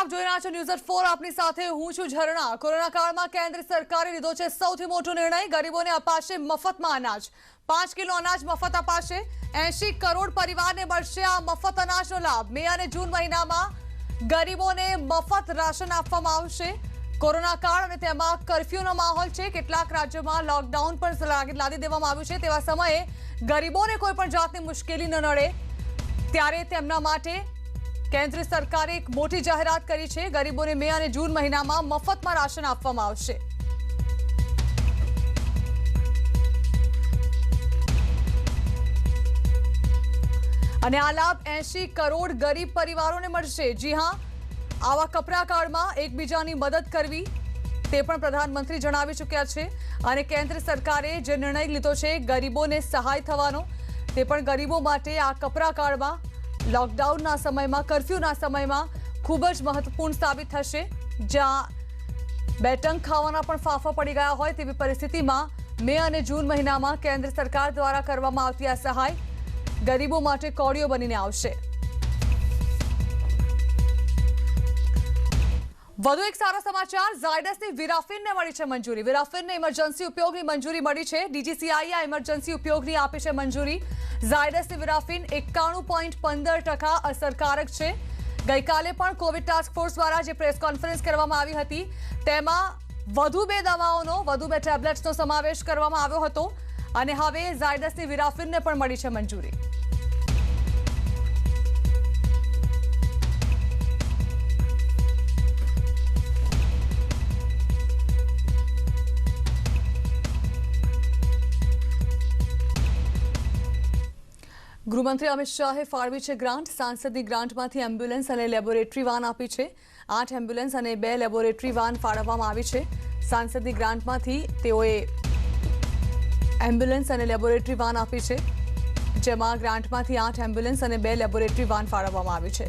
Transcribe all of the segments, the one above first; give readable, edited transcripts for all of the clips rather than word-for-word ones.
આપ જોઈ રહ્યા છો ન્યૂઝ 4 આપની સાથે હું છું ઝરણા। કોરોના કાળમાં કેન્દ્ર સરકારે લીધો છે સૌથી મોટો નિર્ણય। ગરીબોને અપાશે મફતમાં અનાજ। 5 કિલો અનાજ મફત અપાશે। 80 કરોડ પરિવારને મળશે આ મફત અનાજનો લાભ। મે અને જૂન મહિનામાં ગરીબોને મફત રાશન આપવામાં આવશે। કોરોના કાળ અને તેમાં કર્ફ્યુનો માહોલ છે। કેટલાક રાજ્યોમાં લોકડાઉન પણ લાદી દેવામાં આવ્યું છે। તેવા સમયે ગરીબોને કોઈ પણ જાતની મુશ્કેલી ન નડે ત્યારે તેમના માટે કેન્દ્ર સરકારે એક મોટી જાહેરાત કરી છે। ગરીબોને મે અને જૂન મહિનામાં મફતમાં રાશન આપવામાં આવશે। અને આ લાભ 80 કરોડ ગરીબ પરિવારોને મળશે। જી હા, આવા કપરા કાળમાં એકબીજાની મદદ કરવી તે પણ પ્રધાનમંત્રી જણાવી ચૂક્યા છે। અને કેન્દ્ર સરકારે જે નિર્ણય લીધો છે ગરીબોને સહાય થવાનો, તે પણ ગરીબો માટે આ કપરા કાળમાં लॉकडाउन समय में कर्फ्यू समय में खूब ज महत्वपूर्ण साबित थशे। ज्यां बे टंक खावाना पण फाफा पड़ी गया होय तेवी परिस्थिति में मे और जून महीना में केंद्र सरकार द्वारा करवामां आवती आ सहाय गरीबों माटे कौड़ियों बनीने आवशे। વધુ એક સારા સમાચાર, ઝાયડસની વિરાફિનને મળી છે મંજૂરી। વિરાફિનને ઇમરજન્સી ઉપયોગની મંજૂરી મળી છે। ડીજીસીઆઈએ આ ઇમરજન્સી ઉપયોગની આપી છે મંજૂરી। ઝાયડસની વિરાફિન 91.15% અસરકારક છે। ગઈકાલે પણ કોવિડ ટાસ્ક ફોર્સ દ્વારા જે પ્રેસ કોન્ફરન્સ કરવામાં આવી હતી તેમાં વધુ 2 દવાઓનો, વધુ 2 ટેબ્લેટ્સનો સમાવેશ કરવામાં આવ્યો હતો અને હવે ઝાયડસની વિરાફિનને પણ મળી છે મંજૂરી। ગૃહમંત્રી અમિત શાહે ફાળવી છે ગ્રાન્ટ। સાંસદની ગ્રાન્ટમાંથી એમ્બ્યુલન્સ અને લેબોરેટરી વાન આપી છે। 8 એમ્બ્યુલન્સ અને 2 લેબોરેટરી વાન ફાળવવામાં આવી છે। સાંસદની ગ્રાન્ટમાંથી તેઓએ એમ્બ્યુલન્સ અને લેબોરેટરી વાન આપી છે, જેમાં ગ્રાન્ટમાંથી 8 એમ્બ્યુલન્સ અને 2 લેબોરેટરી વાન ફાળવવામાં આવી છે।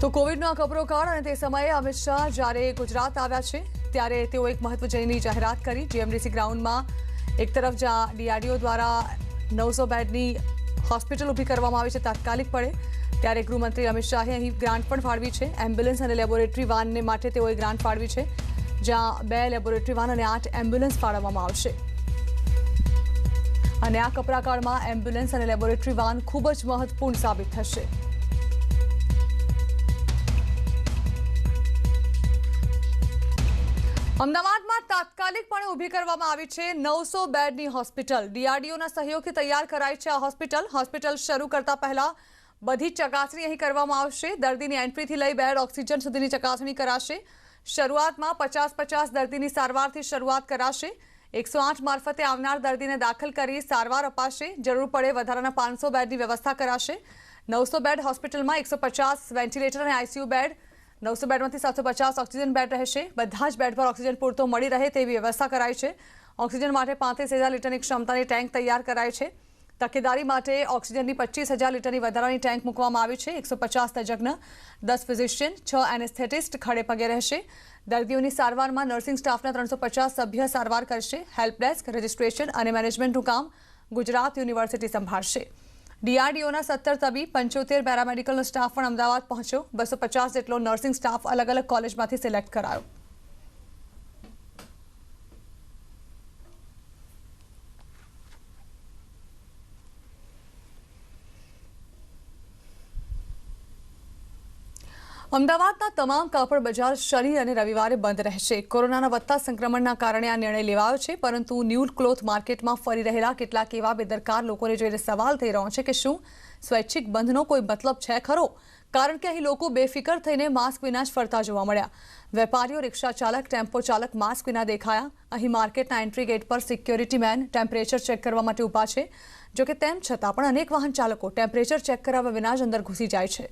તો કોવિડનો આ કપરો કાળ અને તે સમયે અમિત શાહ જ્યારે ગુજરાત આવ્યા છે ત્યારે તેઓ એક મહત્વની જાહેરાત કરી। જીએમડીસી ગ્રાઉન્ડમાં એક તરફ જ્યાં ડીઆરડીઓ દ્વારા 900 બેડની હોસ્પિટલ ઊભી કરવામાં આવી છે તાત્કાલિકપણે, ત્યારે ગૃહમંત્રી અમિત શાહે અહીં ગ્રાન્ટ પણ ફાળવી છે। એમ્બ્યુલન્સ અને લેબોરેટરી વાનને માટે તેઓએ ગ્રાન્ટ ફાળવી છે, જ્યાં 2 લેબોરેટરી વાન અને 8 એમ્બ્યુલન્સ ફાળવવામાં આવશે। અને આ કપરા કાળમાં એમ્બ્યુલન્સ અને લેબોરેટરી વાન ખૂબ જ મહત્વપૂર્ણ સાબિત થશે। અમદાવાદમાં તાત્કાલિકપણે ઊભી કરવામાં આવી છે 900 બેડની હોસ્પિટલ। ડીઆરડીઓના સહયોગથી તૈયાર કરાઈ છે આ હોસ્પિટલ। હોસ્પિટલ શરૂ કરતા પહેલા બધી ચકાસણી અહીં કરવામાં આવશે। દર્દીની એન્ટ્રીથી લઈ બેડ ઓક્સિજન સુધીની ચકાસણી કરાશે। શરૂઆતમાં 50-50 દર્દીની સારવારથી શરૂઆત કરાશે। 108 મારફતે આવનાર દર્દીને દાખલ કરી સારવાર અપાશે। જરૂર પડે વધારાના 500 બેડની વ્યવસ્થા કરાશે। 900 બેડ હોસ્પિટલમાં 150 વેન્ટિલેટર અને આઈસીયુ બેડ, 900 બેડમાંથી 750 ઓક્સિજન બેડ રહેશે। બધા જ બેડ પર ઓક્સિજન પૂરતો મળી રહે તેવી વ્યવસ્થા કરાઈ છે। ઓક્સિજન માટે 35,000 લીટરની ક્ષમતાની ટેન્ક તૈયાર કરાઈ છે। તકેદારી માટે ઓક્સિજનની 25,000 લીટરની વધારાની ટેન્ક મૂકવામાં આવી છે। 150 તજજ્ઞ, 10 ફિઝિશિયન, 6 એનેસ્થેટિસ્ટ ખડે પગે રહેશે। દર્દીઓની સારવારમાં નર્સિંગ સ્ટાફના 350 સભ્ય સારવાર કરશે। હેલ્પ ડેસ્ક, રજિસ્ટ્રેશન અને મેનેજમેન્ટનું કામ ગુજરાત યુનિવર્સિટી સંભાળશે। ડીઆરડીઓના 17 તબીબ, 75 પેરામેડિકલનો સ્ટાફ પણ અમદાવાદ પહોંચ્યો। 250 જેટલો નર્સિંગ સ્ટાફ અલગ અલગ કોલેજમાંથી સિલેક્ટ કરાયો। અમદાવાદના તમામ કાપડ બજાર શનિ અને રવિવારે બંધ રહેશે। કોરોનાના વધતા સંક્રમણના કારણે આ નિર્ણય લેવાયો છે, પરંતુ ન્યૂ ક્લોથ માર્કેટમાં ફરી રહેલા કેટલાક એવા બેદરકાર લોકોને જોઈને સવાલ થઈ રહ્યો છે કે શું સ્વૈચ્છિક બંધનો કોઈ મતલબ છે ખરો? કારણ કે અહીં લોકો બેફિકર થઈને માસ્ક વિના જ ફરતા જોવા મળ્યા। વેપારીઓ, રિક્ષા ચાલક, ટેમ્પો ચાલક માસ્ક વિના દેખાયા। અહીં માર્કેટના એન્ટ્રી ગેટ પર સિક્યોરિટી મેન ટેમ્પરેચર ચેક કરવા માટે ઊભા છે। જોકે તેમ છતાં પણ અનેક વાહન ચાલકો ટેમ્પરેચર ચેક કરાવ્યા વિના જ અંદર ઘૂસી જાય છે।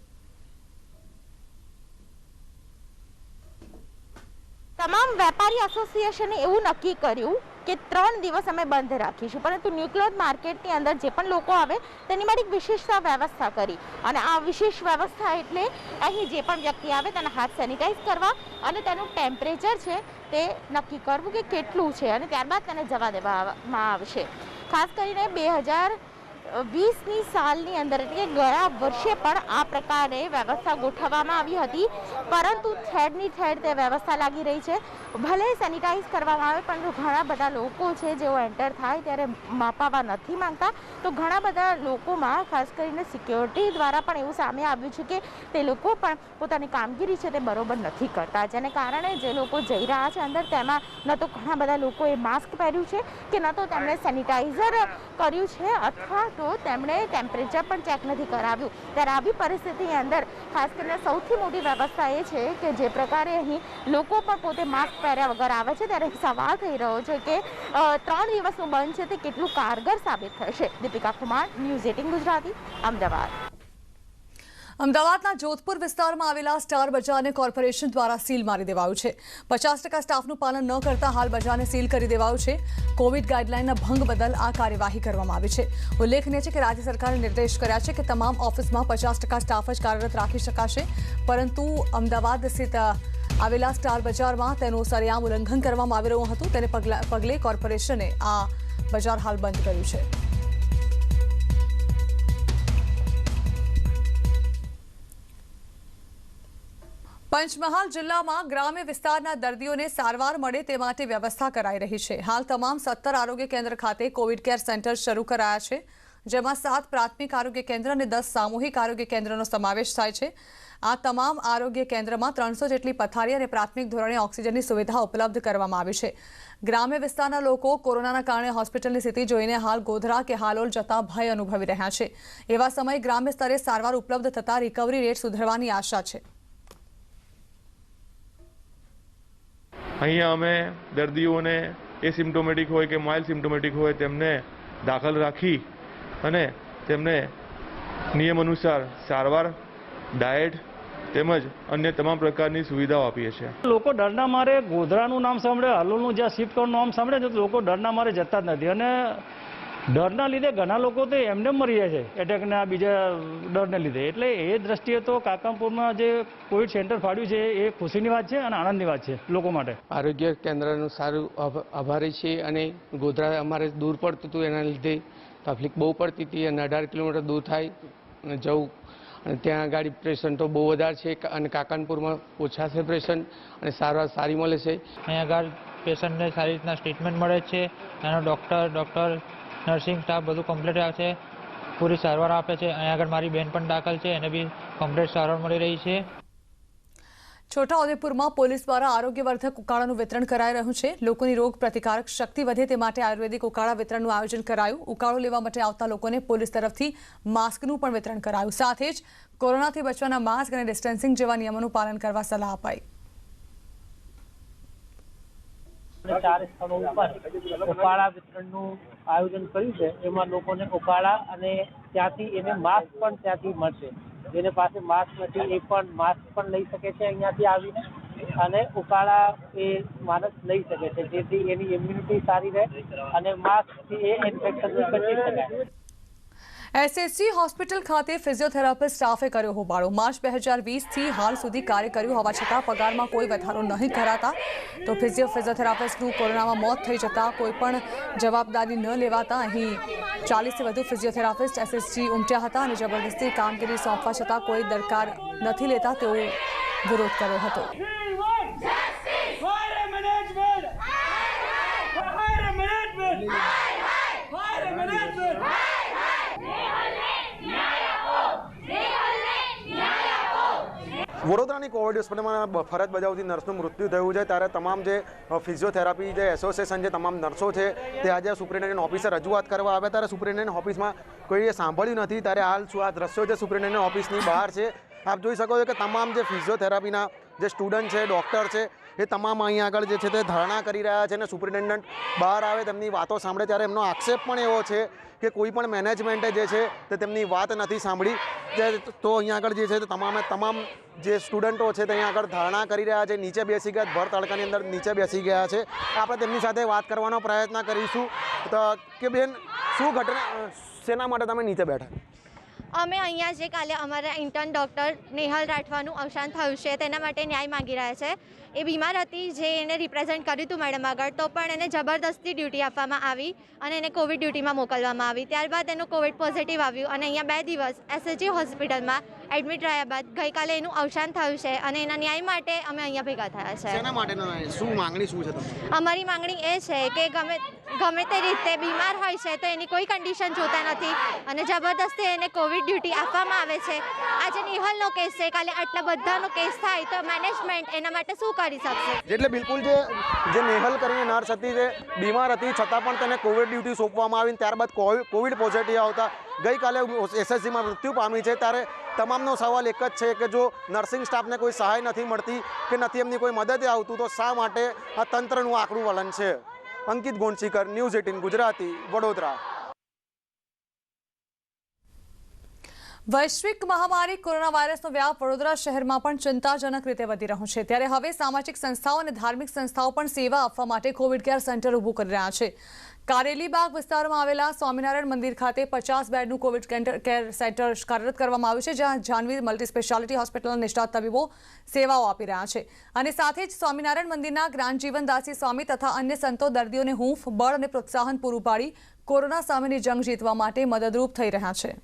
તમામ વેપારી એસોસિએશને એવું નક્કી કર્યું કે 3 દિવસ અમે બંધ રાખીશું, પરંતુ ન્યૂ ક્લોથ માર્કેટની અંદર જે પણ લોકો આવે તેની માટે એક વિશેષતા વ્યવસ્થા કરી। અને આ વિશેષ વ્યવસ્થા એટલે અહીં જે પણ વ્યક્તિ આવે તેના હાથ સેનિટાઈઝ કરવા અને તેનું ટેમ્પરેચર છે તે નક્કી કરવું કે કેટલું છે અને ત્યારબાદ તેને જવા દેવામાં આવશે। ખાસ કરીને 2020ની સાલની અંદર એટલે કે ગયા વર્ષે પણ આ પ્રકારે વ્યવસ્થા ગોઠવવામાં આવી હતી, પરંતુ ઠેરની ઠેર તે વ્યવસ્થા લાગી રહી છે. ભલે સેનિટાઈઝ કરવામાં આવે પણ ઘણા બધા લોકો છે જેઓ એન્ટર થાય ત્યારે માપાવા નથી માંગતા. તો ઘણા બધા લોકોમાં ખાસ કરીને સિક્યોરિટી દ્વારા પણ એવું સામે આવ્યું છે કે તે લોકો પણ પોતાની કામગીરી છે તે બરોબર નથી કરતા, જેને કારણે જે લોકો જઈ રહ્યા છે અંદર તેમાં ન તો ઘણા બધા લોકોએ માસ્ક પહેર્યું છે કે ન તો તેમણે સેનિટાઈઝર કર્યું છે અથવા તો તેમણે ટેમ્પરેચર પણ ચેક નથી કરાવ્યું. ત્યારે આવી પરિસ્થિતિની અંદર ખાસ કરીને સૌથી મોટી વ્યવસ્થા એ છે કે જે પ્રકારે અહીં લોકો પણ પોતે માસ્ક પહેર્યા વગર આવે છે, ત્યારે સવાલ થઈ રહ્યો છે કે 3 દિવસનું બંધ છે તે કેટલું કારગર સાબિત થશે. દીપિકા કુમાર, ન્યૂઝ 18 ગુજરાતી, અમદાવાદ. અમદાવાદના જોધપુર વિસ્તારમાં આવેલા સ્ટાર બજારને કોર્પોરેશન દ્વારા સીલ મારી દેવાયું છે. 50% સ્ટાફનું પાલન ન કરતા હાલ બજારને સીલ કરી દેવાયું છે. કોવિડ ગાઈડલાઈનના ભંગ બદલ આ કાર્યવાહી કરવામાં આવી છે. ઉલ્લેખનીય છે કે રાજ્ય સરકારે નિર્દેશ કર્યા છે કે તમામ ઓફિસમાં 50% સ્ટાફ જ કાર્યરત રાખી શકાશે, પરંતુ અમદાવાદ સ્થિત આવેલા સ્ટાર બજારમાં તેનું સરેઆમ ઉલ્લંઘન કરવામાં આવી રહ્યું હતું. તેને પગલે કોર્પોરેશને આ બજાર હાલ બંધ કર્યું છે. પંચમહાલ જિલ્લામાં ગ્રામ્ય વિસ્તારના દર્દીઓને સારવાર મળે તે માટે વ્યવસ્થા કરાઈ રહી છે. હાલ તમામ 17 આરોગ્ય કેન્દ્ર ખાતે કોવિડ કેર સેન્ટર શરૂ કરાયા છે, જેમાં 7 પ્રાથમિક આરોગ્ય કેન્દ્ર અને 10 સામૂહિક આરોગ્ય કેન્દ્રનો સમાવેશ થાય છે. આ તમામ આરોગ્ય કેન્દ્રમાં 300 જેટલી પથારી અને પ્રાથમિક ધોરણે ઓક્સિજનની સુવિધા ઉપલબ્ધ કરવામાં આવી છે. ગ્રામ્ય વિસ્તારના લોકો કોરોનાના કારણે હોસ્પિટલની સ્થિતિ જોઈને હાલ ગોધરા કે હાલોલ જતા ભય અનુભવી રહ્યા છે. એવા સમયે ગ્રામ્ય સ્તરે સારવાર ઉપલબ્ધ થતા રિકવરી રેટ સુધરવાની આશા છે. અહીંયા અમે દર્દીઓને એસિમ્પ્ટોમેટિક હોય કે માઇલ્ડ સિમ્પ્ટોમેટિક હોય તેમને દાખલ રાખી અને તેમને નિયમ અનુસાર સારવાર, ડાયટ તેમજ અન્ય તમામ પ્રકારની સુવિધાઓ આપીએ છીએ. લોકો ડરના મારે ગોધરાનું નામ સાંભળે, હાલોલનું જ્યાં શિફ્ટ કરવાનું નામ સાંભળે તો લોકો ડરના મારે જતા જ નથી, અને ડરના લીધે ઘણા લોકો તો એમને મરી જાય છે એટેકના બીજા ડરને લીધે. એટલે એ દ્રષ્ટિએ તો કાકાપુરમાં જે કોવિડ સેન્ટર ફાળ્યું છે એ ખુશીની વાત છે અને આનંદની વાત છે લોકો માટે. આરોગ્ય કેન્દ્રનું સારું આભારી છે, અને ગોધરા અમારે દૂર પડતું હતું, એના લીધે તકલીફ બહુ પડતી હતી અને 18 કિલોમીટર દૂર થાય અને જવું, અને ત્યાં આગળ પેશન્ટો બહુ વધારે છે અને કાકાનપુરમાં ઓછા છે પેશન્ટ અને સારવાર સારી મળે છે. અહીંયા આગળ પેશન્ટને સારી રીતના ટ્રીટમેન્ટ મળે છે, એનો ડૉક્ટર નર્સિંગ સ્ટાફ બધું કમ્પ્લીટ આવે છે, પૂરી સારવાર આપે છે. અહીંયા આગળ મારી બેન પણ દાખલ છે, એને બી કમ્પ્લીટ સારવાર મળી રહી છે. છોટાઉદેપુરમાં પોલીસ દ્વારા આરોગ્યવર્ધક ઉકાળાનું વિતરણ કરાઈ રહ્યું છે. લોકોની રોગ પ્રતિકારક શક્તિ વધે તે માટે આયુર્વેદિક ઉકાળા વિતરણનું આયોજન કરાયું. ઉકાળો લેવા માટે આવતા લોકોને પોલીસ તરફથી માસ્કનું પણ વિતરણ કરાયું. સાથે જ કોરોનાથી બચવાના માસ્ક અને ડિસ્ટન્સિંગ જેવા નિયમોનું પાલન કરવા સલાહ અપાઈ. 4 સ્થળો ઉપર ઉકાળા વિતરણનું આયોજન કર્યું છે. એમાં લોકોને ઉકાળા અને ત્યાંથી એને માસ્ક પણ ત્યાંથી મળશે. જેને પાસે માસ્ક નથી એ પણ માસ્ક પણ લઈ શકે છે અહીંયાથી આવીને, અને ઉકાળા એ માણસ લઈ શકે છે, જેથી એની ઇમ્યુનિટી સારી રહે અને માસ્કથી એ ઇન્ફેક્શનથી બચી શકાય. એસએસજી હોસ્પિટલ ખાતે ફિઝિયોથેરાપિસ્ટ સ્ટાફે કર્યો હોબાળો. માર્ચ 2020થી હાલ સુધી કાર્ય કર્યું હોવા છતાં પગારમાં કોઈ વધારો નહીં કરાતા તો ફિઝિયોથેરાપિસ્ટનું કોરોનામાં મોત થઈ જતા કોઈ પણ જવાબદારી ન લેવાતા અહીં 40થી વધુ ફિઝિયોથેરાપિસ્ટ એસએસજી ઉમટ્યા હતા અને જબરદસ્તી કામગીરી સોંપવા છતાં કોઈ દરકાર નથી લેતા તેવો વિરોધ કર્યો હતો. વડોદરાની કોવિડ હોસ્પિટલમાં ફરજ બજાવતી નર્સનું મૃત્યુ થયું છે, ત્યારે તમામ જે ફિઝિયોથેરાપી જે એસોસિએશન છે, તમામ નર્સો છે, તે આજે સુપ્રિન્ટેન્ડન્ટ ઓફિસે રજૂઆત કરવા આવ્યા. ત્યારે સુપ્રિન્ટેન્ડન્ટ ઓફિસમાં કોઈએ સાંભળ્યું નથી. ત્યારે હાલ શું આ દ્રશ્યો છે સુપ્રિન્ટેન્ડન્ટ ઓફિસની બહાર છે. આપ જોઈ શકો છો કે તમામ જે ફિઝિયોથેરાપીના જે સ્ટુડન્ટ છે, ડૉક્ટર છે, એ તમામ અહીંયા આગળ જે છે તે ધરણા કરી રહ્યા છે અને સુપ્રિન્ટેન્ડન્ટ બહાર આવે તેમની વાતો સાંભળે ત્યારે એમનો આક્ષેપ પણ એવો છે કે કોઈ પણ મેનેજમેન્ટે જે છે તે તેમની વાત નથી સાંભળી. તો અહીંયા આગળ જે છે તે તમામ જે સ્ટુડન્ટો છે તે અહીંયા આગળ ધારણા કરી રહ્યા છે, નીચે બેસી ગયા, ભર તડકાની અંદર નીચે બેસી ગયા છે. આપણે તેમની સાથે વાત કરવાનો પ્રયત્ન કરીશું તો કે બેન, શું ઘટના, શેના માટે તમે નીચે બેઠા? અમે અહીંયા જે કાલે અમારા ઇન્ટર્ન ડૉક્ટર નેહલ રાઠવાનું અવસાન થયું છે તેના માટે ન્યાય માગી રહ્યા છે. એ બીમાર હતી, જે એને રિપ્રેઝેન્ટ કર્યું હતું મેડમ આગળ, તો પણ એને જબરદસ્તી ડ્યુટી આપવામાં આવી અને એને કોવિડ ડ્યુટીમાં મોકલવામાં આવી. ત્યારબાદ એનું કોવિડ પોઝિટિવ આવ્યું અને અહીંયા 2 દિવસ SHG હોસ્પિટલમાં એડમિટ રહ્યા બાદ ગઈકાલે એનું અવસાન થયું છે અને એના ન્યાય માટે અમે અહીંયા ભેગા થયા છે. શેના માટેનો શું માંગણી શું છે તમારી? અમારી માંગણી એ છે કે ગમે તે રીતે બીમાર હોય છે તો એની કોઈ કન્ડિશન જોતા નથી અને જબરદસ્તી એને કોવિડ ડ્યુટી આપવામાં આવે છે. આજે નિહલનો કેસ છે, કાલે આટલા બધાનો કેસ થાય તો મેનેજમેન્ટ એના માટે શું કરી શકશે? એટલે બિલકુલ જે નેહલ કરીને નર્સ હતી, જે બીમાર હતી છતાં પણ તેને કોવિડ ડ્યુટી સોંપવામાં આવી, ત્યારબાદ કોવિડ પોઝિટિવ આવતા ગઈકાલે SHGમાં મૃત્યુ પામી છે. ત્યારે તમામનો સવાલ એક જ છે કે જો નર્સિંગ સ્ટાફને કોઈ સહાય નથી મળતી કે નથી એમની કોઈ મદદ આવતું તો શા માટે આ તંત્રનું આકરું વલણ છે? અંકિત ગોંડસીકર, ન્યૂઝ 18 ગુજરાતી, વડોદરા. વૈશ્વિક મહામારી કોરોના વાયરસનો વ્યાપ વડોદરા શહેરમાં પણ ચિંતાજનક રીતે વધી રહ્યો છે. ત્યારે હવે સામાજિક સંસ્થાઓ અને ધાર્મિક સંસ્થાઓ પણ સેવા આપવા માટે કોવિડ કેર સેન્ટર ઊભું કરી રહ્યા છે. કારેલીબાગ વિસ્તારમાં આવેલા સ્વામિનારાયણ મંદિર ખાતે 50 બેડનું કોવિડ કેર સેન્ટર કાર્યરત કરવામાં આવ્યું છે, જ્યાં જાનવી મલ્ટી સ્પેશિયાલિટી હોસ્પિટલના નિષ્ણાત તબીબો સેવાઓ આપી રહ્યા છે. અને સાથે જ સ્વામિનારાયણ મંદિરના જ્ઞાનજીવનદાસી સ્વામી તથા અન્ય સંતો દર્દીઓને હૂંફ, બળ અને પ્રોત્સાહન પૂરું પાડી કોરોના સામેની જંગ જીતવા માટે મદદરૂપ થઈ રહ્યા છે.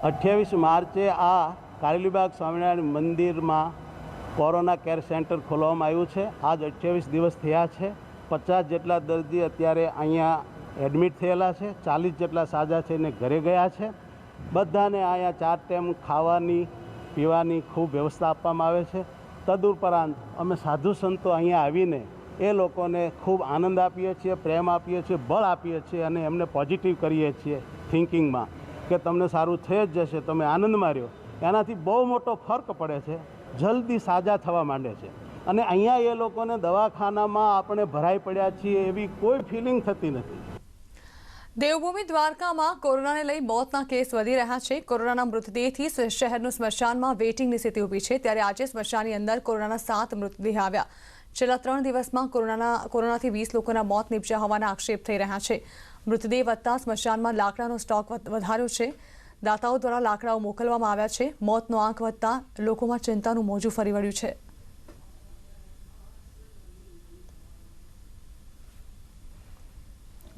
28 માર્ચે આ કારેલીબાગ સ્વામિનારાયણ મંદિરમાં કોરોના કેર સેન્ટર ખોલવામાં આવ્યું છે. આજ 28 દિવસ થયા છે. 50 જેટલા દર્દી અત્યારે અહીંયા એડમિટ થયેલા છે, 40 જેટલા સાજા થઈને ઘરે ગયા છે. બધાને અહીંયા 4 ટાઈમ ખાવાની પીવાની ખૂબ વ્યવસ્થા આપવામાં આવે છે. તદુપરાંત અમે સાધુ સંતો અહીંયા આવીને એ લોકોને ખૂબ આનંદ આપીએ છીએ, પ્રેમ આપીએ છીએ, બળ આપીએ છીએ અને એમને પોઝિટિવ કરીએ છીએ થિંકિંગમાં કે તમને સારું થઈ જ જશે, તમે આનંદ માર્યો. એનાથી બહુ મોટો ફરક પડે છે, જલ્દી સાજા થવા માંડે છે. અને અહીંયા એ લોકોને દવાખાનામાં આપણે ભરાઈ પડ્યા છીએ એવી કોઈ ફિલિંગ થતી નથી. દેવભૂમિ દ્વારકામાં કોરોનાને લઈ મોતના કેસ વધી રહ્યા છે. કોરોનાના મૃતદેહથી શહેરનું સ્મશાનમાં વેઇટિંગની સ્થિતિ ઊભી છે. ત્યારે આજે સ્મશાનની અંદર કોરોનાના 7 મૃતદેહ આવ્યા. છેલ્લા 3 દિવસમાં કોરોનાથી 20 લોકોના મોત નીપજ્યા હોવાના આક્ષેપ થઈ રહ્યા છે. મૃતદેહ વધતા સ્મશાનમાં લાકડાનો સ્ટોક વધાર્યો છે. દાતાઓ દ્વારા લાકડાઓ મોકલવામાં આવ્યા છે. મોતનો આંક વધતા લોકોમાં ચિંતાનું મોજું ફરી વળ્યું છે.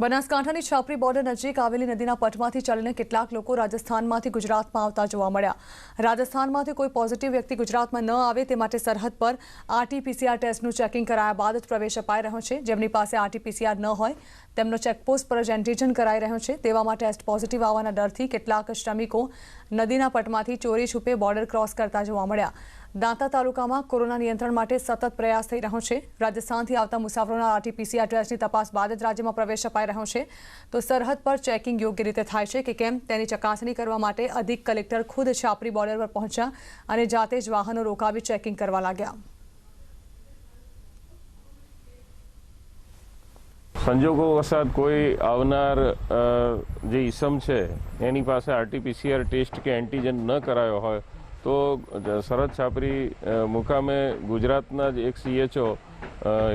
બનાસકાંઠાની છાપરી બોર્ડર નજીક આવેલી નદીના પટમાંથી ચાલીને કેટલાક લોકો રાજસ્થાનમાંથી ગુજરાતમાં આવતા જોવા મળ્યા. રાજસ્થાનમાંથી કોઈ પોઝિટિવ વ્યક્તિ ગુજરાતમાં ન આવે તે માટે સરહદ પર RT-PCR ટેસ્ટનું ચેકિંગ કરાયા બાદ જ પ્રવેશ અપાઈ રહ્યો છે. જેમની પાસે RT-PCR ન હોય તેમનો ચેકપોસ્ટ પર જ એન્ટીજન કરાઈ રહ્યો છે. તેવામાં ટેસ્ટ પોઝિટિવ આવવાના ડરથી કેટલાક શ્રમિકો નદીના પટમાંથી ચોરી છુપે બોર્ડર ક્રોસ કરતા જોવા મળ્યા. દાંતા તાલુકામાં કોરોના નિયંત્રણ માટે સતત પ્રયાસ થઈ રહ્યો છે. રાજસ્થાનથી આવતા મુસાફરોના RT-PCR ટેસ્ટની તપાસ બાદ જ રાજ્યમાં પ્રવેશ અપાઈ રહ્યો છે. તો સરહદ પર ચેકિંગ યોગ્ય રીતે થાય છે કે કેમ તેની ચકાસણી કરવા માટે અધિક કલેક્ટર ખુદ છાપરી બોર્ડર પર પહોંચ્યા અને જાતે જ વાહનો રોકાવી ચેકિંગ કરવા લાગ્યા. સંજોગો વસાત કોઈ આવનાર જે ઈસમ છે એની પાસે RT-PCR ટેસ્ટ કે એન્ટીજન ન કરાયો હોય તો સરહદ છાપરી મુકામે ગુજરાતના જ એક CHO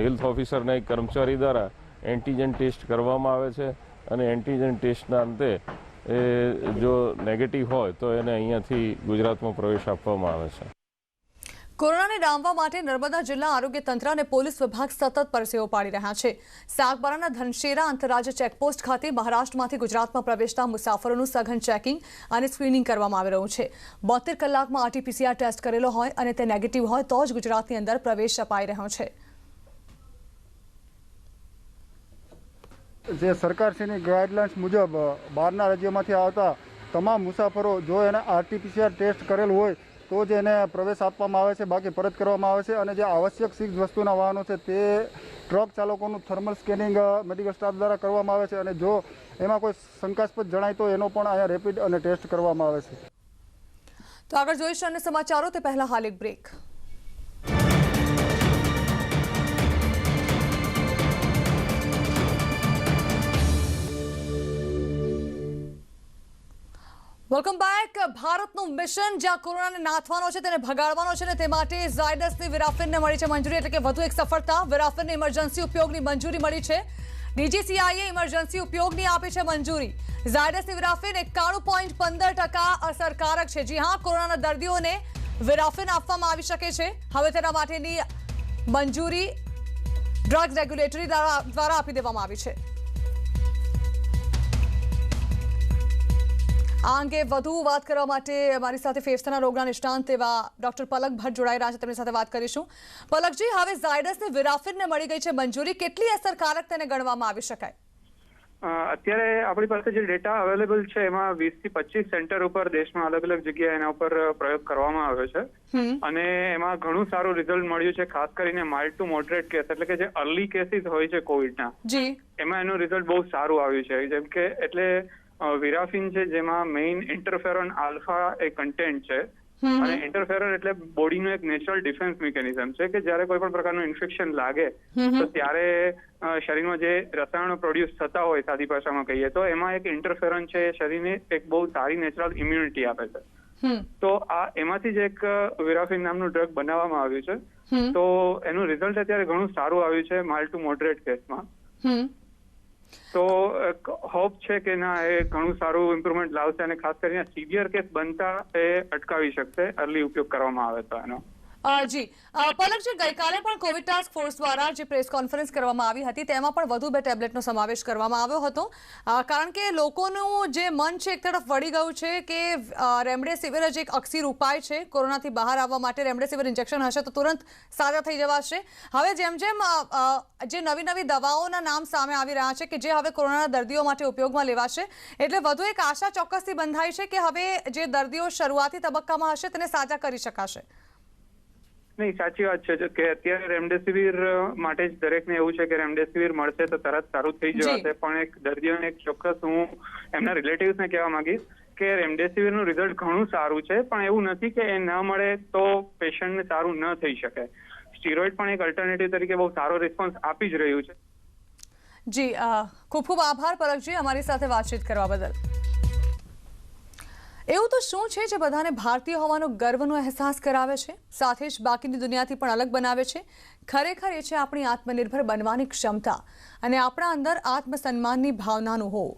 હેલ્થ ઓફિસરના એક કર્મચારી દ્વારા એન્ટીજન ટેસ્ટ કરવામાં આવે છે અને એન્ટીજન ટેસ્ટના અંતે એ જો નેગેટિવ હોય તો એને અહીંયાથી ગુજરાતમાં પ્રવેશ આપવામાં આવે છે. કોરોનાને ડામવા માટે નર્મદા જિલ્લા આરોગ્ય તંત્ર અને પોલીસ વિભાગ સતત પરસેવો પાડી રહ્યા છે. સાગબારાના ધનશેરા આંતરરાજ્ય ચેકપોસ્ટ ખાતે મહારાષ્ટ્રમાંથી ગુજરાતમાં પ્રવેશતા મુસાફરોનું સઘન ચેકિંગ અને સ્ક્રીનિંગ કરવામાં આવી રહ્યું છે. 72 કલાકમાં RT-PCR ટેસ્ટ કરેલો હોય અને તે નેગેટિવ હોય તો જ ગુજરાતની અંદર પ્રવેશ અપાઈ રહ્યો છે. જે સરકારશ્રીની ગાઈડલાઇન્સ મુજબ બહારના રાજ્યોમાંથી આવતા તમામ મુસાફરો જો એને RT-PCR ટેસ્ટ કરેલું હોય તો જ એને પ્રવેશ આપવામાં આવે છે, બાકી પરત કરવામાં આવે છે. અને જે આવશ્યક ચીજ વસ્તુના વાહનો છે તે ટ્રક ચાલકોનું થર્મલ સ્કેનિંગ મેડિકલ સ્ટાફ દ્વારા કરવામાં આવે છે અને જો એમાં કોઈ શંકાસ્પદ જણાય તો એનો પણ અહીંયા રેપિડ અને ટેસ્ટ કરવામાં આવે છે. તો આગળ જોઈશું અન્ય સમાચારો તે પહેલા હાલ એક બ્રેક. Welcome back. ભારતનું મિશન જ્યાં કોરોનાને નાથવાનો છે તેને ભગાડવાનો છે ને તે માટે ઝાયડસની વિરાફિનને મળી છે મંજૂરી, એટલે કે વધુ એક સફળતા. વિરાફિનને ઇમરજન્સી ઉપયોગની મંજૂરી મળી છે. DGCIએ ઇમરજન્સી ઉપયોગની આપી છે મંજૂરી. ઝાયડસની વિરાફિન 91.15% અસરકારક છે. જી હા, કોરોનાના દર્દીઓને વિરાફિન આપવામાં આવી શકે છે. હવે તેના માટેની મંજૂરી ડ્રગ્સ રેગ્યુલેટરી દ્વારા આપી દેવામાં આવી છે. આ અંગે વધુ વાત કરવા માટે અમારી સાથે ફેફસાના રોગના નિષ્ણાંત એવા ડોક્ટર પલક ભટ્ટ જોડાઈ રહ્યા છે. તેમની સાથે વાત કરીશું. પલકજી, હવે ઝાયડસને વિરાફિનને મળી ગઈ છે મંજૂરી, કેટલી અસરકારક તેને ગણવામાં આવી શકાય? અત્યારે આપણી પાસે જે ડેટા અવેલેબલ છે એમાં 20 થી 25 સેન્ટર ઉપર દેશમાં અલગ અલગ જગ્યાએ એના ઉપર પ્રયોગ કરવામાં આવ્યો છે અને એમાં ઘણું સારું રિઝલ્ટ મળ્યું છે. ખાસ કરીને માઇલ્ડ ટુ મોડરેટ કેસ એટલે કે જે અર્લી કેસીસ હોય છે કોવિડના, એમાં એનું રિઝલ્ટ બહુ સારું આવ્યું છે. જેમ કે એટલે વિરાફિન છે જેમાં મેઇન ઇન્ટરફેરોન આલ્ફા એ કન્ટેન્ટ છે અને ઇન્ટરફેરોન એટલે બોડીનું એક નેચરલ ડિફેન્સ મિકેનિઝમ છે કે જ્યારે કોઈ પણ પ્રકારનું ઇન્ફેક્શન લાગે તો ત્યારે શરીરમાં જે રસાયણો પ્રોડ્યુસ થતા હોય, સાદી ભાષામાં કહીએ તો, એમાં એક ઇન્ટરફેરોન છે એ શરીરને એક બહુ સારી નેચરલ ઇમ્યુનિટી આપે છે. તો આ એમાંથી જ એક વિરાફિન નામનું ડ્રગ બનાવવામાં આવ્યું છે. તો એનું રિઝલ્ટ અત્યારે ઘણું સારું આવ્યું છે માઇલ્ડ ટુ મોડરેટ કેસમાં. તો હોપ છે કે ના એ ઘણું સારું ઇમ્પ્રુવમેન્ટ લાવશે અને ખાસ કરીને સિવિયર કેસ બનતા એ અટકાવી શકશે અર્લી ઉપયોગ કરવામાં આવે તો એનો. જી પલકજી, ગઈકાલે પણ કોવિડ ટાસ્ક ફોર્સ દ્વારા જે પ્રેસ કોન્ફરન્સ કરવામાં આવી હતી તેમાં પણ વધુ 2 ટેબ્લેટનો સમાવેશ કરવામાં આવ્યો હતો, કારણ કે લોકોનું જે મન છે એક તરફ વળી ગયું છે કે રેમડેસિવિર જ એક અકસીર ઉપાય છે કોરોનાથી બહાર આવવા માટે. રેમડેસિવિર ઇન્જેક્શન હશે તો તુરંત સાજા થઈ જવાશે. હવે જેમ જેમ જે નવી દવાઓના નામ સામે આવી રહ્યા છે કે જે હવે કોરોનાના દર્દીઓ માટે ઉપયોગમાં લેવાશે, એટલે વધુ એક આશા ચોક્કસથી બંધાઈ છે કે હવે જે દર્દીઓ શરૂઆતી તબક્કામાં હશે તેને સાજા કરી શકાશે. નહીં, સાચી વાત છે કે અત્યારે રેમડેસિવિર માટે જ દરેકને એવું છે કે રેમડેસિવિર મળશે તો તરત સારું થઈ જશે. પણ એક દર્દીઓને એક ચોક્કસ હું એમના રિલેટિવ્સને કહેવા માંગીશ કે રેમડેસિવિરનું રિઝલ્ટ ઘણું સારું છે, પણ એવું નથી કે એ ન મળે તો પેશન્ટને સારું ન થઈ શકે. સ્ટીરોઇડ પણ એક અલ્ટરનેટિવ તરીકે બહુ સારો રિસ્પોન્સ આપી જ રહ્યું છે. જી, ખૂબ ખૂબ આભાર પલકજી અમારી સાથે વાતચીત કરવા બદલ. એવું તો શું છે જે બધાને ભારતીય હોવાનો ગર્વનો અહેસાસ કરાવે છે, સાથે જ બાકીની દુનિયાથી પણ અલગ બનાવે છે? ખરેખર એ છે આપણી આત્મનિર્ભર બનવાની ક્ષમતા અને આપણા અંદર આત્મસન્માનની ભાવનાનું હોવું.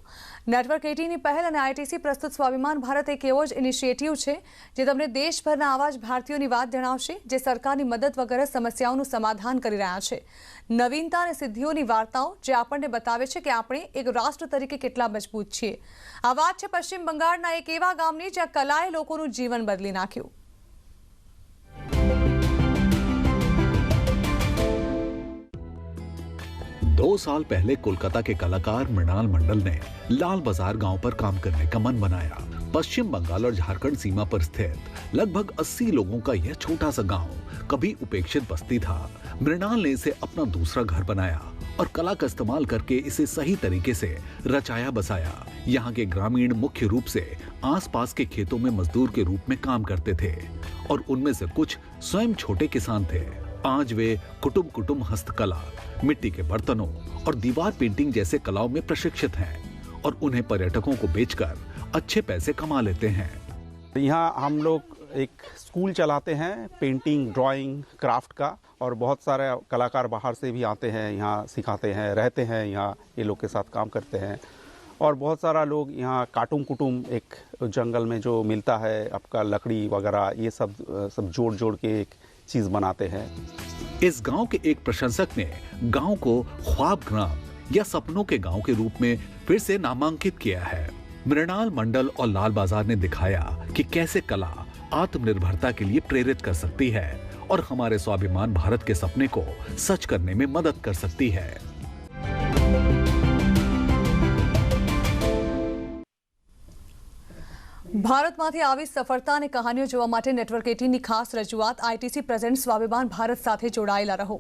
નેટવર્ક 18ની પહેલ અને આઈટીસી પ્રસ્તુત સ્વાભિમાન ભારત એક એવો જ ઇનિશિયેટિવ છે જે તમને દેશભરના આવા જ ભારતીયોની વાત જણાવશે જે સરકારની મદદ વગર સમસ્યાઓનું સમાધાન કરી રહ્યા છે. નવીનતા અને સિદ્ધિઓની વાર્તાઓ જે આપણને બતાવે છે કે આપણે એક રાષ્ટ્ર તરીકે કેટલા મજબૂત છીએ. આ વાત છે પશ્ચિમ બંગાળના એક એવા ગામની જ્યાં કલાએ લોકોનું જીવન બદલી નાખ્યું. 2 साल पहले कोलकाता के कलाकार मृणाल मंडल ने लाल बाजार गांव पर काम करने का मन बनाया. पश्चिम बंगाल और झारखंड सीमा पर स्थित लगभग 80 लोगों का यह छोटा सा गांव कभी उपेक्षित बस्ती था. मृणाल ने इसे अपना दूसरा घर बनाया और कला का इस्तेमाल करके इसे सही तरीके से रचाया बसाया. यहाँ के ग्रामीण मुख्य रूप से आसपास के खेतों में मजदूर के रूप में काम करते थे और उनमें से कुछ स्वयं छोटे किसान थे. आज वे कुटुंब हस्तकला, मिट्टी के बर्तनों और दीवार पेंटिंग जैसे कलाओं में प्रशिक्षित हैं और उन्हें पर्यटकों को बेचकर अच्छे पैसे कमा लेते हैं. यहाँ हम लोग एक स्कूल चलाते हैं पेंटिंग, ड्राइंग, क्राफ्ट का, और बहुत सारे कलाकार बाहर से भी आते हैं, यहाँ सिखाते हैं, रहते हैं, यहाँ ये लोग के साथ काम करते हैं. और बहुत सारा लोग यहाँ कुटुंब एक जंगल में जो मिलता है आपका लकड़ी वगैरह, ये सब जोड़ के एक चीज बनाते हैं. इस गांव के एक प्रशंसक ने गांव को ख्वाब ग्राम या सपनों के गांव के रूप में फिर से नामांकित किया है. मृणाल मंडल और लाल बाजार ने दिखाया कि कैसे कला आत्मनिर्भरता के लिए प्रेरित कर सकती है और हमारे स्वाभिमान भारत के सपने को सच करने में मदद कर सकती है. ભારતમાંથી આવી સફળતા અને કહાનીઓ જોવા માટે નેટવર્ક 18ની ખાસ રજૂઆત આઈટીસી પ્રેઝન્ટ સ્વાભિમાન ભારત સાથે જોડાયેલા રહો.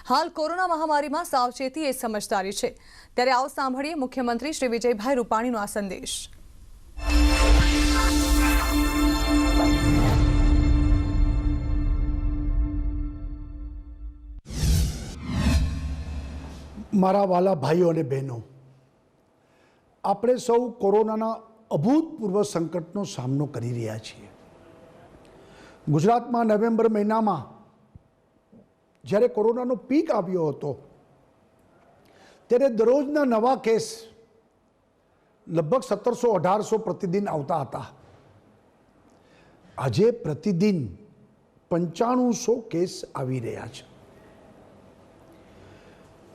હાલ કોરોના મહામારીમાં સાવચેતી એ સમજદારી છે, ત્યારે આવો સાંભળીએ મુખ્યમંત્રી શ્રી વિજયભાઈ રૂપાણીનો આ સંદેશ. મારા વાલા ભાઈઓ અને બહેનો, આપણે સૌ કોરોનાના અભૂતપૂર્વ સંકટનો સામનો કરી રહ્યા છીએ. ગુજરાતમાં નવેમ્બર મહિનામાં જ્યારે કોરોનાનો પીક આવ્યો હતો ત્યારે દરરોજના નવા કેસ લગભગ 1700-1800 પ્રતિદિન આવતા હતા. આજે પ્રતિદિન 9500 કેસ આવી રહ્યા છે.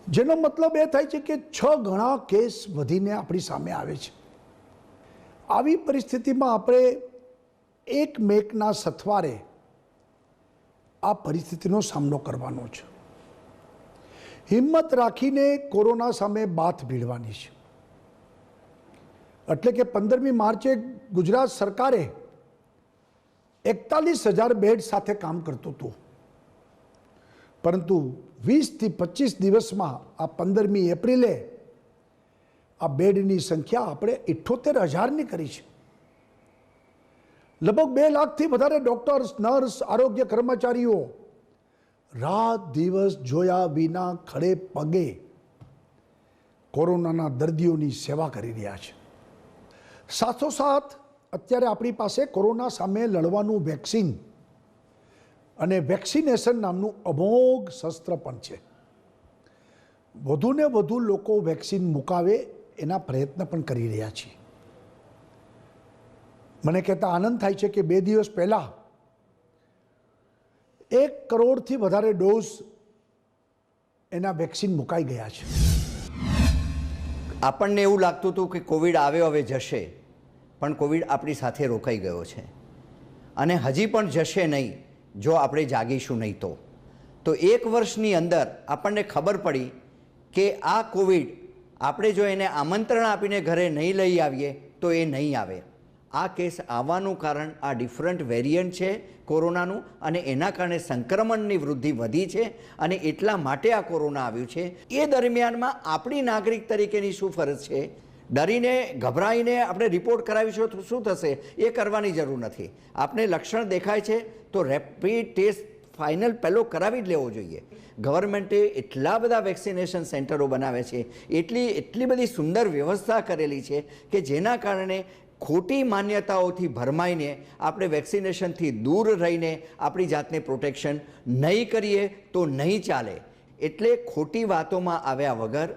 જેનો મતલબ એ થાય છે કે 6 ગણા કેસ વધીને આપણી સામે આવે છે. આવી પરિસ્થિતિમાં આપણે એકમેકના સથવારે આ પરિસ્થિતિનો સામનો કરવાનો છે. હિંમત રાખીને કોરોના સામે બાથ ભીડવાની છે. એટલે કે 15મી માર્ચે ગુજરાત સરકારે 41,000 બેડ સાથે કામ કરતું હતું, પરંતુ 20 થી 25 દિવસમાં આ 15મી એપ્રિલે આ બેડની સંખ્યા આપણે 78,000ની કરી છે. લગભગ 2 લાખથી વધારે ડોક્ટર્સ, નર્સ, આરોગ્ય કર્મચારીઓ રાત દિવસ જોયા વિના ખડે પગે કોરોનાના દર્દીઓની સેવા કરી રહ્યા છે. સાથોસાથ અત્યારે આપણી પાસે કોરોના સામે લડવાનું વેક્સિન અને વેક્સિનેશન નામનું અમોઘ શસ્ત્ર પણ છે. વધુને વધુ લોકો વેક્સિન મુકાવે એના પ્રયત્ન પણ કરી રહ્યા છીએ. મને કહેતા આનંદ થાય છે કે 2 દિવસ પહેલાં 1 કરોડથી વધારે ડોઝ એના વેક્સિન મુકાઈ ગયા છે. આપણને એવું લાગતું હતું કે કોવિડ આવ્યો હવે જશે, પણ કોવિડ આપણી સાથે રોકાઈ ગયો છે અને હજી પણ જશે નહીં જો આપણે જાગીશું નહીં તો. 1 વર્ષની અંદર આપણને ખબર પડી કે આ કોવિડ આપણે જો એને આમંત્રણ આપીને ઘરે નહીં લઈ આવીએ તો એ નહીં આવે. આ કેસ આવવાનું કારણ આ ડિફરન્ટ વેરિયન્ટ છે કોરોનાનું, અને એના કારણે સંક્રમણની વૃદ્ધિ વધી છે અને એટલા માટે આ કોરોના આવ્યું છે. એ દરમિયાનમાં આપણી નાગરિક તરીકેની શું ફરજ છે? ડરીને ગભરાઈને આપણે રિપોર્ટ કરાવીશું તો શું થશે એ કરવાની જરૂર નથી. આપને લક્ષણ દેખાય છે તો રેપિડ ટેસ્ટ ફાઇનલ પહેલો કરાવી જ લેવો જોઈએ. ગવર્મેન્ટે એટલા બધા વેક્સિનેશન સેન્ટરો બનાવે છે, એટલી બધી સુંદર વ્યવસ્થા કરેલી છે કે જેના કારણે ખોટી માન્યતાઓથી ભરમાઈને આપણે વેક્સિનેશનથી દૂર રહીને આપણી જાતને પ્રોટેક્શન નહીં કરીએ તો નહીં ચાલે. એટલે ખોટી વાતોમાં આવ્યા વગર,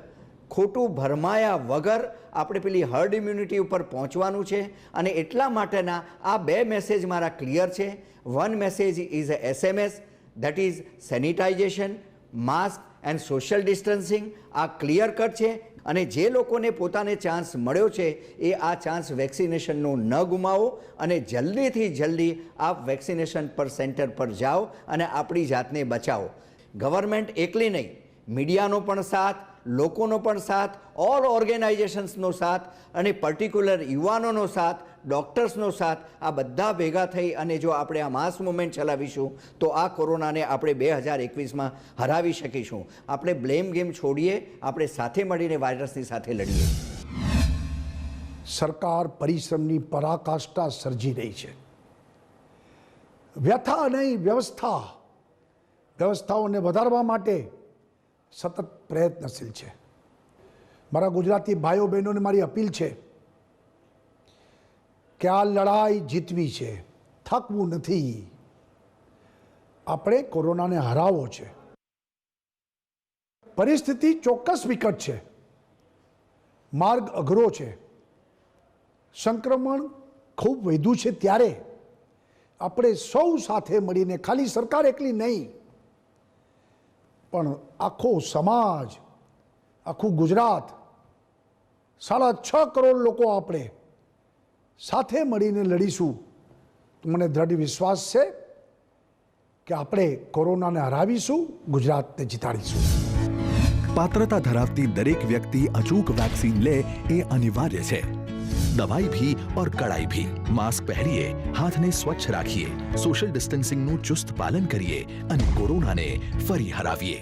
ખોટું ભરમાયા વગર આપણે પેલી હર્ડ ઇમ્યુનિટી ઉપર પહોંચવાનું છે. અને એટલા માટેના આ 2 મેસેજ મારા ક્લિયર છે. One message is a SMS, that is sanitisation, mask and social distancing. આ ક્લિયર કટ છે અને જે લોકોને પોતાને ચાન્સ મળ્યો છે એ આ ચાન્સ વેક્સિનેશનનો ન ગુમાવો અને જલ્દીથી જલ્દી આપ વેક્સિનેશન પર સેન્ટર પર જાઓ અને આપણી જાતને બચાવો. ગવર્મેન્ટ એકલી નહીં, મીડિયાનો પણ સાથ, લોકોનો પણ સાથ, ઓલ ઓર્ગેનાઇઝેશન્સનો સાથ અને પર્ટિક્યુલર યુવાનોનો સાથ, ડૉક્ટર્સનો સાથ, આ બધા ભેગા થઈ અને જો આપણે આ માસ મુવમેન્ટ ચલાવીશું તો આ કોરોનાને આપણે 2021માં હરાવી શકીશું. આપણે બ્લેમ ગેમ છોડીએ, આપણે સાથે મળીને વાયરસની સાથે લડીએ. સરકાર પરિશ્રમની પરાકાષ્ઠા સર્જી રહી છે. વ્યથા નહીં, વ્યવસ્થાઓને વધારવા માટે સતત પ્રયત્નશીલ છે. મારા ગુજરાતી ભાઈઓ બહેનોને મારી અપીલ છે કે આ લડાઈ જીતવી છે, થકવું નથી. આપણે કોરોનાને હરાવવો છે. પરિસ્થિતિ ચોક્કસ વિકટ છે, માર્ગ અઘરો છે, સંક્રમણ ખૂબ વધ્યું છે, ત્યારે આપણે સૌ સાથે મળીને, ખાલી સરકાર એકલી નહીં પણ આખો સમાજ, આખું ગુજરાત, 6.5 કરોડ લોકો આપણે સાથે મળીને લડીશું તો મને દ્રઢ વિશ્વાસ છે કે આપણે કોરોનાને હરાવીશું, ગુજરાતને જીતાડીશું. पात्रता धरावती दरेक व्यक्ति अचूक वैक्सीन ले ये अनिवार्य है. दवाई भी और कड़ाई भी. मास्क पहनिए, हाथ ने स्वच्छ राखिए, सोशल डिस्टेंसिंग નું ચુસ્ત પાલન કરીએ અને કોરોનાને ફરી હરાવીએ.